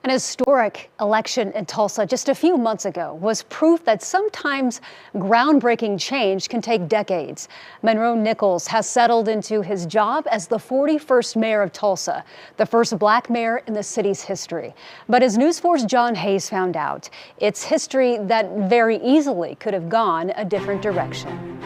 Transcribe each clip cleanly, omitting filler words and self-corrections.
An historic election in Tulsa just a few months ago was proof that sometimes groundbreaking change can take decades. Monroe Nichols has settled into his job as the 41st mayor of Tulsa, the first black mayor in the city's history. But as News 4's John Hayes found out, it's history that very easily could have gone a different direction.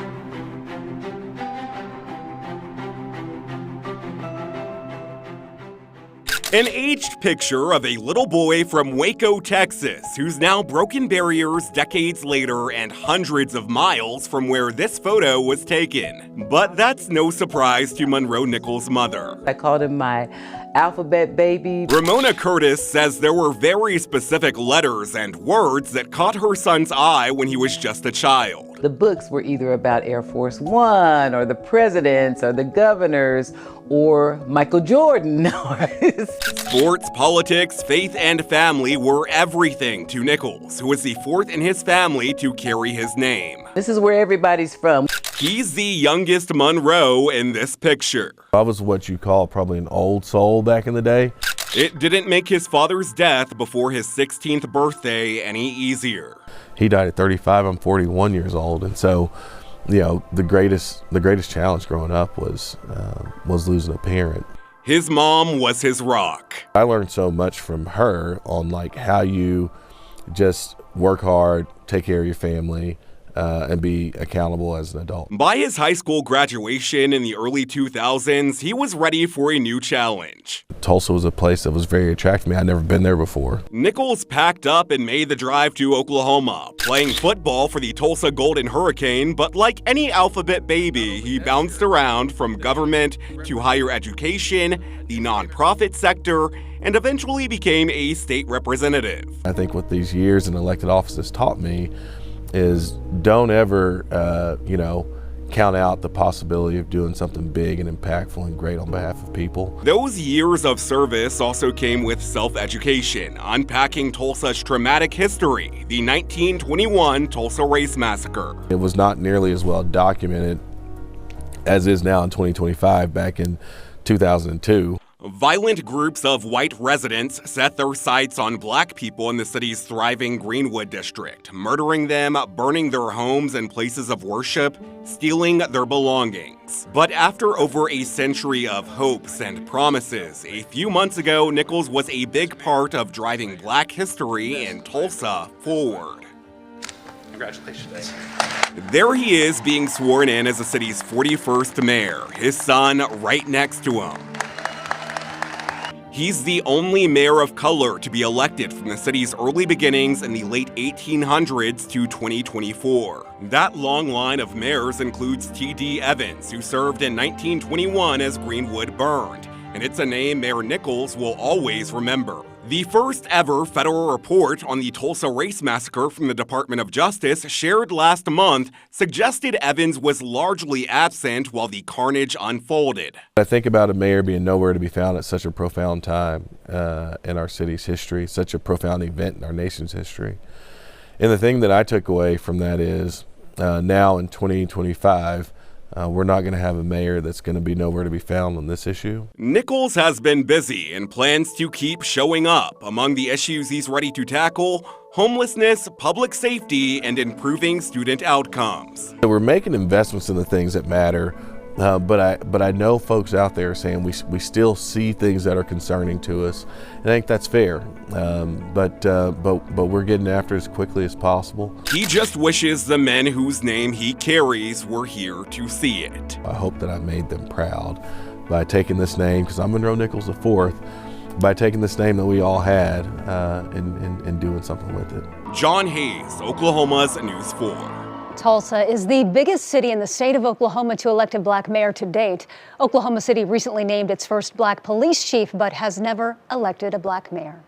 An aged picture of a little boy from Waco, Texas, who's now broken barriers decades later and hundreds of miles from where this photo was taken. But that's no surprise to Monroe Nichols' mother. I called him my alphabet baby. Ramona Curtis says there were very specific letters and words that caught her son's eye when he was just a child. The books were either about Air Force One or the presidents or the governors or Michael Jordan. Sports, politics, faith, and family were everything to Nichols, who was the fourth in his family to carry his name. This is where everybody's from. He's the youngest Monroe in this picture. I was what you call probably an old soul back in the day. It didn't make his father's death before his 16th birthday any easier. He died at 35. I'm 41 years old, and so, you know, the greatest challenge growing up was losing a parent. His mom was his rock. I learned so much from her on like how you just work hard, take care of your family, and be accountable as an adult. By his high school graduation in the early 2000s, he was ready for a new challenge. Tulsa was a place that was very attractive to me. I'd never been there before. Nichols packed up and made the drive to Oklahoma, playing football for the Tulsa Golden Hurricane, but like any alphabet baby, he bounced around from government to higher education, the nonprofit sector, and eventually became a state representative. I think what these years in elected office has taught me is don't ever, count out the possibility of doing something big and impactful and great on behalf of people. Those years of service also came with self-education, unpacking Tulsa's traumatic history, the 1921 Tulsa Race Massacre. It was not nearly as well documented as is now in 2025 back in 2002. Violent groups of white residents set their sights on black people in the city's thriving Greenwood district, murdering them, burning their homes and places of worship, stealing their belongings. But after over a century of hopes and promises, a few months ago, Nichols was a big part of driving black history in Tulsa forward. Congratulations. There he is being sworn in as the city's 41st mayor, his son right next to him. He's the only mayor of color to be elected from the city's early beginnings in the late 1800s to 2024. That long line of mayors includes T.D. Evans, who served in 1921 as Greenwood burned, and it's a name Mayor Nichols will always remember. The first ever federal report on the Tulsa Race Massacre from the Department of Justice, shared last month, suggested Evans was largely absent while the carnage unfolded. I think about a mayor being nowhere to be found at such a profound time in our city's history, such a profound event in our nation's history. And the thing that I took away from that is now in 2025, we're not going to have a mayor that's going to be nowhere to be found on this issue. Nichols has been busy and plans to keep showing up. Among the issues he's ready to tackle, homelessness, public safety, and improving student outcomes. We're making investments in the things that matter, but I know folks out there are saying we still see things that are concerning to us, and I think that's fair. But we're getting after it as quickly as possible. He just wishes the men whose name he carries were here to see it. I hope that I made them proud by taking this name, because I'm Monroe Nichols IV, by taking this name that we all had and doing something with it. John Hayes, Oklahoma's News 4. Tulsa is the biggest city in the state of Oklahoma to elect a black mayor to date. Oklahoma City recently named its first black police chief, but has never elected a black mayor.